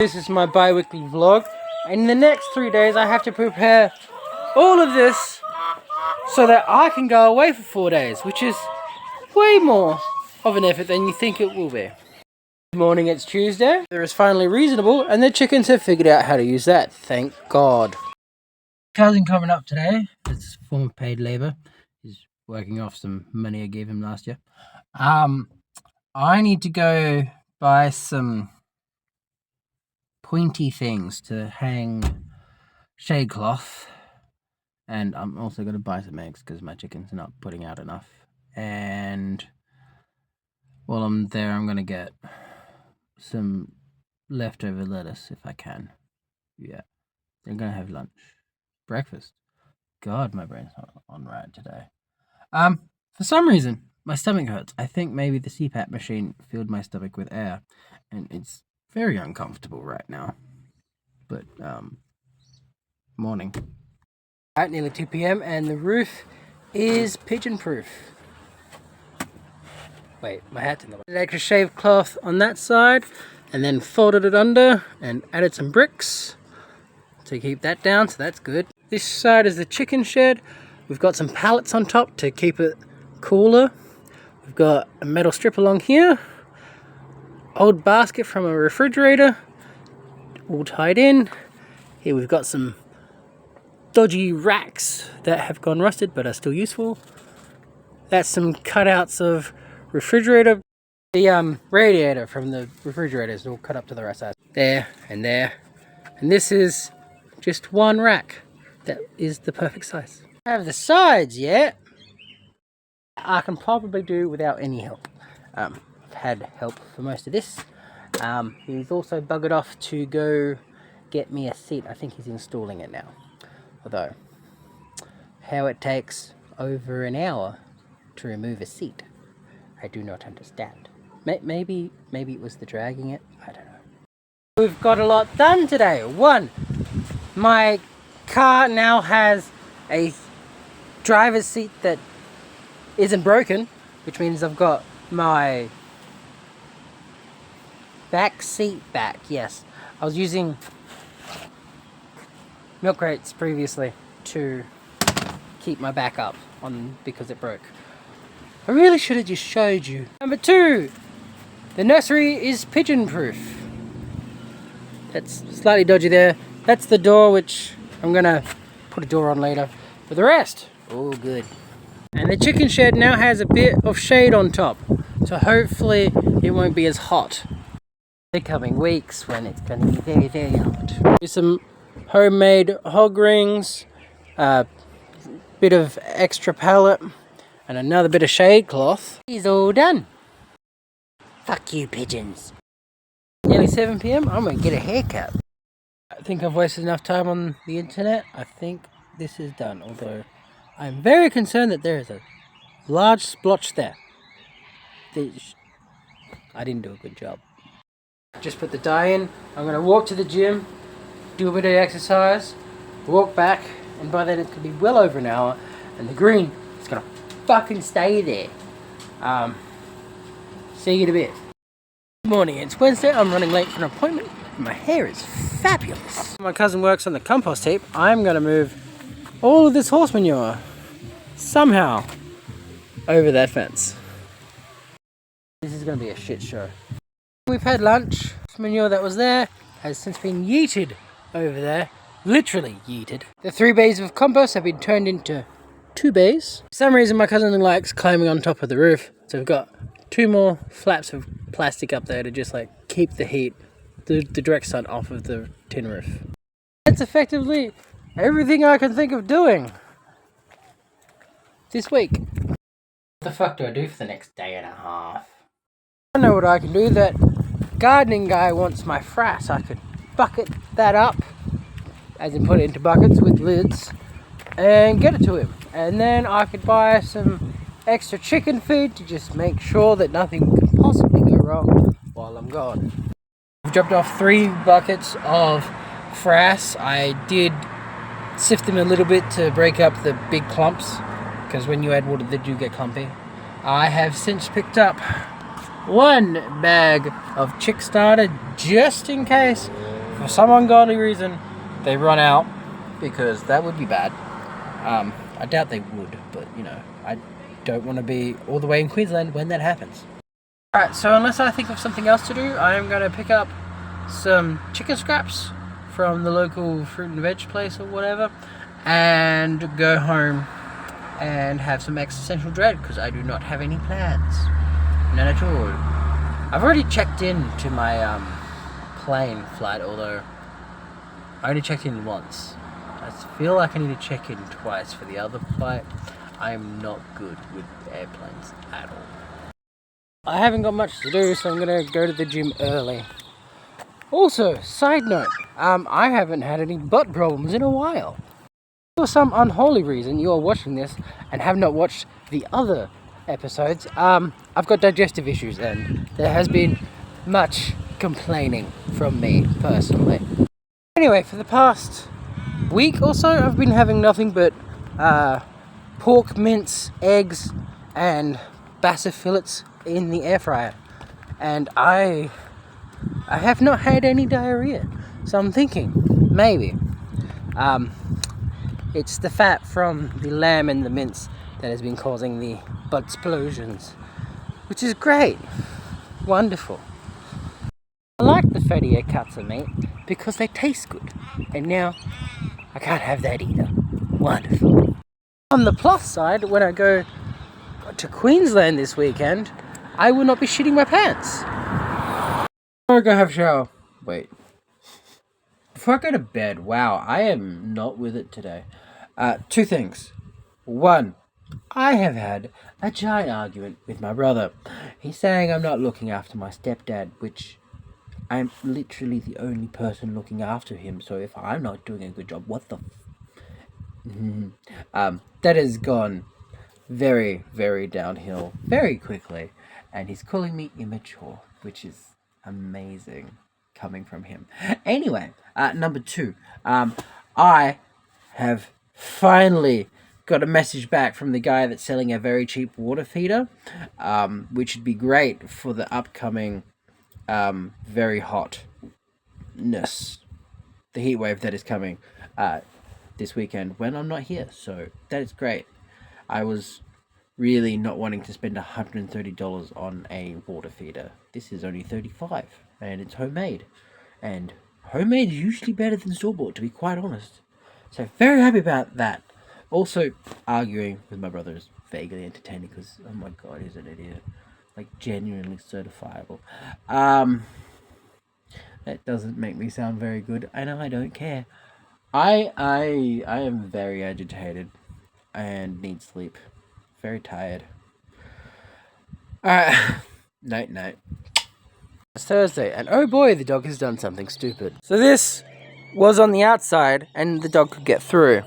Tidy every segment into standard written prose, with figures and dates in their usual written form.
This is my bi-weekly vlog. In the next 3 days I have to prepare all of this so that I can go away for 4 days, which is way more of an effort than you think it will be. Good morning, it's Tuesday. There is finally reasonable and the chickens have figured out how to use that, thank God. Cousin coming up today. It's former paid labour. He's working off some money I gave him last year. I need to go buy some pointy things to hang shade cloth, and I'm also going to buy some eggs because my chickens are not putting out enough. And while I'm there, I'm going to get some leftover lettuce if I can. Yeah, I'm going to have lunch, breakfast. God, my brain's not on right today. For some reason my stomach hurts. I think maybe the CPAP machine filled my stomach with air and it's very uncomfortable right now. But morning. At nearly 2 p.m. and the roof is pigeon proof. Wait, my hat's in the way. Extra shave cloth on that side and then folded it under and added some bricks to keep that down, so that's good. This side is the chicken shed. We've got some pallets on top to keep it cooler. We've got a metal strip along here. Old basket from a refrigerator, all tied in. Here we've got some dodgy racks that have gone rusted but are still useful. That's some cutouts of refrigerator. The radiator from the refrigerator is all cut up to the right side. There and there. And this is just one rack that is the perfect size. I have the sides yet. I can probably do without any help. I've had help for most of this. He's also buggered off to go get me a seat. I think he's installing it now. Although, how it takes over an hour to remove a seat, I do not understand. Maybe it was the dragging it. I don't know. We've got a lot done today. One, my car now has a driver's seat that isn't broken, which means I've got my back seat back. Yes, I was using milk crates previously to keep my back up on because it broke. I really should have just showed you. Number 2, the nursery is pigeon proof. That's slightly dodgy there. That's the door, which I'm gonna put a door on later. For the rest, all good. And the chicken shed now has a bit of shade on top, so hopefully it won't be as hot. The coming weeks when it's going to be very, very hot. Some homemade hog rings, a bit of extra pallet, and another bit of shade cloth. He's all done. Fuck you, pigeons. Nearly 7 p.m. I'm going to get a haircut. I think I've wasted enough time on the internet. I think this is done, although I'm very concerned that there is a large splotch there. I didn't do a good job. Just put the dye in. I'm going to walk to the gym, do a bit of exercise, walk back, and by then it's going to be well over an hour, and the green is going to fucking stay there. See you in a bit. Good morning, it's Wednesday. I'm running late for an appointment. My hair is fabulous. My cousin works on the compost heap. I'm going to move all of this horse manure somehow over that fence. This is going to be a shit show. We've had lunch. Manure that was there has since been yeeted over there. Literally yeeted. The 3 bays of compost have been turned into 2 bays. For some reason my cousin likes climbing on top of the roof. So we've got 2 more flaps of plastic up there to just like keep the heat, the direct sun off of the tin roof. That's effectively everything I can think of doing this week. What the fuck do I do for the next day and a half? I know what I can do. That gardening guy wants my frass. I could bucket that up, as in put it into buckets with lids, and get it to him. And then I could buy some extra chicken feed to just make sure that nothing can possibly go wrong while I'm gone. I've dropped off 3 buckets of frass. I did sift them a little bit to break up the big clumps, because when you add water they do get clumpy. I have since picked up 1 bag of chick starter just in case for some ungodly reason, they run out, because that would be bad. I doubt they would, but you know, I don't want to be all the way in Queensland when that happens. Alright, so unless I think of something else to do, I am going to pick up some chicken scraps from the local fruit and veg place or whatever, and go home and have some existential dread, because I do not have any plans. None at all. I've already checked in to my plane flight, although I only checked in once. I feel like I need to check in twice for the other flight. I am not good with airplanes at all. I haven't got much to do, so I'm going to go to the gym early. Also, side note, I haven't had any butt problems in a while. For some unholy reason you are watching this and have not watched the other episodes, I've got digestive issues and there has been much complaining from me personally. Anyway, for the past week or so I've been having nothing but pork mince, eggs and bassa fillets in the air fryer, and I have not had any diarrhea, so I'm thinking maybe it's the fat from the lamb and the mince that has been causing the butt explosions, which is great, wonderful. I like the fattier cuts of meat because they taste good, and now I can't have that either. Wonderful. On the plus side, when I go to Queensland this weekend, I will not be shitting my pants. Before I go have a shower. Wait. Before I go to bed, wow, I am not with it today. Two things. One, I have had a giant argument with my brother. He's saying I'm not looking after my stepdad, which I'm literally the only person looking after him, so if I'm not doing a good job, what the that has gone very, very downhill very quickly, and he's calling me immature, which is amazing coming from him. Anyway, number two, I have finally got a message back from the guy that's selling a very cheap water feeder, which would be great for the upcoming very hotness, the heat wave that is coming this weekend when I'm not here. So that is great. I was really not wanting to spend $130 on a water feeder. This is only $35 and it's homemade. And homemade is usually better than store-bought, to be quite honest. So very happy about that. Also, arguing with my brother is vaguely entertaining because, oh my god, he's an idiot. Like, genuinely certifiable. That doesn't make me sound very good, and I don't care. I am very agitated and need sleep. Very tired. Alright. Night. It's Thursday, and oh boy, the dog has done something stupid. So this was on the outside, and the dog could get through.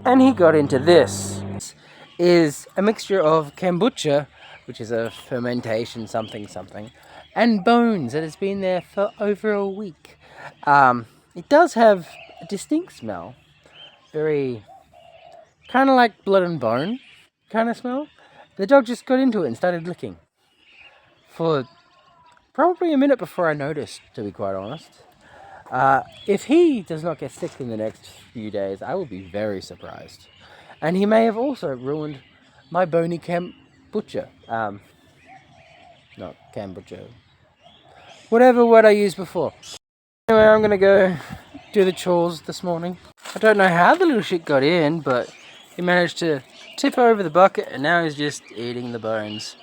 And he got into this. This is a mixture of kombucha, which is a fermentation something, and bones that has been there for over a week. It does have a distinct smell. Very kind of like blood and bone kind of smell. The dog just got into it and started licking for probably a minute before I noticed, to be quite honest. If he does not get sick in the next few days, I will be very surprised. And he may have also ruined my bony kombucha. Not kombucha. Whatever word I used before. Anyway, I'm going to go do the chores this morning. I don't know how the little shit got in, but he managed to tip over the bucket and now he's just eating the bones.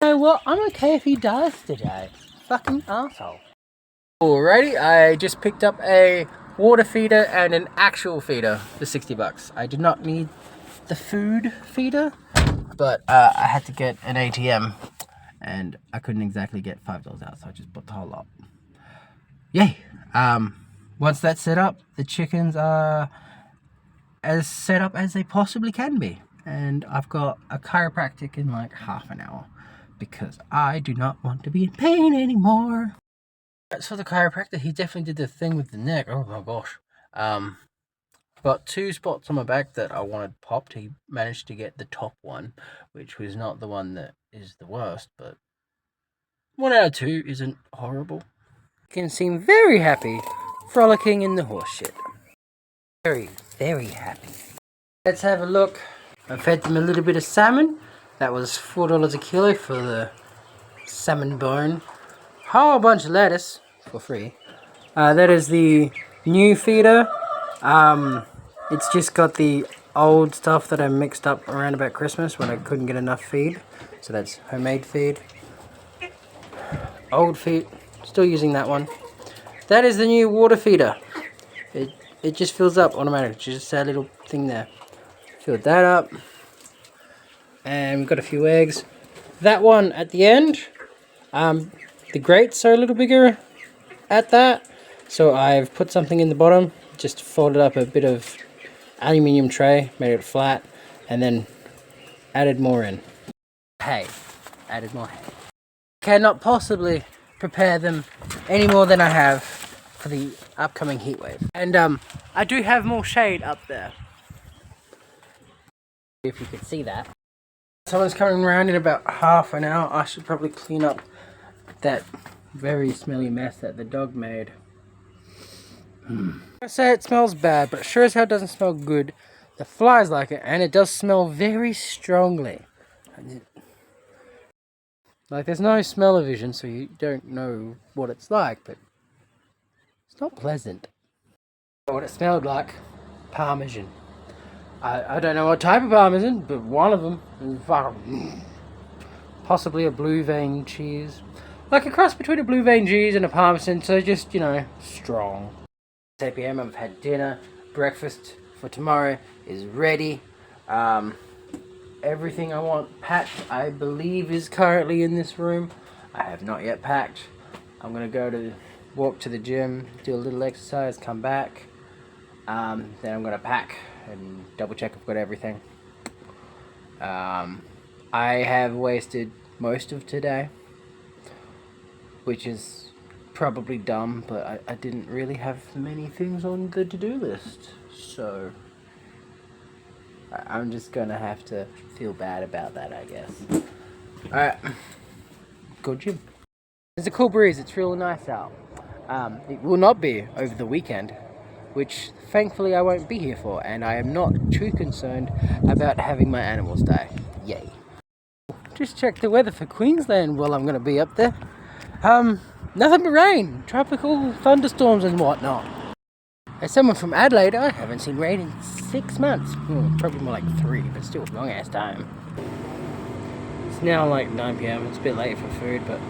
You know what? I'm okay if he dies today. Fucking asshole. Alrighty, I just picked up a water feeder and an actual feeder for $60. I did not need the food feeder, but I had to get an ATM and I couldn't exactly get $5 out, so I just bought the whole lot. Yay! Once that's set up, the chickens are as set up as they possibly can be. And I've got a chiropractic in like half an hour because I do not want to be in pain anymore. So the chiropractor, he definitely did the thing with the neck. Oh my gosh. I've got 2 spots on my back that I wanted popped. He managed to get the top one, which was not the one that is the worst, but 1 out of 2 isn't horrible. He can seem very happy frolicking in the horse shit. Very, very happy. Let's have a look. I fed them a little bit of salmon. That was $4 a kilo for the salmon bone. Whole bunch of lettuce for free. That is the new feeder. It's just got the old stuff that I mixed up around about Christmas when I couldn't get enough feed. So that's homemade feed. Old feed, still using that one. That is the new water feeder. It just fills up automatically, just that little thing there. Filled that up. And we've got a few eggs. That one at the end, the grates are a little bigger at that. So I've put something in the bottom, just folded up a bit of aluminium tray, made it flat, and then added more in. Hay. Added more hay. Cannot possibly prepare them any more than I have for the upcoming heat wave. And I do have more shade up there. If you could see that. Someone's coming around in about half an hour. I should probably clean up that very smelly mess that the dog made. I say it smells bad, but sure as hell doesn't smell good. The flies like it, and it does smell very strongly. Like, there's no smell-o-vision, so you don't know what it's like, but it's not pleasant. What it smelled like, Parmesan. I don't know what type of Parmesan, but one of them is possibly a blue vein cheese. Like a cross between a blue vein cheese and a Parmesan, so just, you know, strong. It's 8 p.m, I've had dinner. Breakfast for tomorrow is ready. Everything I want packed, I believe, is currently in this room. I have not yet packed. I'm going to walk to the gym, do a little exercise, come back. Then I'm going to pack and double check I've got everything. I have wasted most of today, which is probably dumb, but I didn't really have many things on the to-do list, so I'm just gonna have to feel bad about that, I guess. Alright, go gym. There's a cool breeze, it's real nice out. It will not be over the weekend, which thankfully I won't be here for, and I am not too concerned about having my animals die. Yay. Just check the weather for Queensland while I'm going to be up there. Nothing but rain, tropical thunderstorms and whatnot. As someone from Adelaide, I haven't seen rain in 6 months. Probably more like 3, but still a long ass time. It's now like 9 p.m, it's a bit late for food, but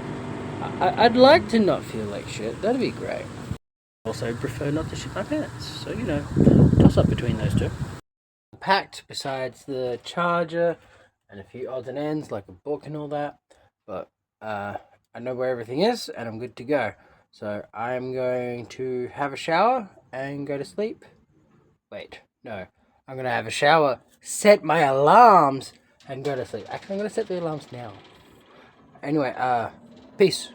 I'd like to not feel like shit, that'd be great. Also prefer not to shit my pants, so you know, toss up between those two. Packed besides the charger and a few odds and ends like a book and all that, but I know where everything is and I'm good to go. So I'm going to have a shower and go to sleep. Wait, no, I'm going to have a shower, set my alarms and go to sleep. Actually, I'm going to set the alarms now. Anyway, peace.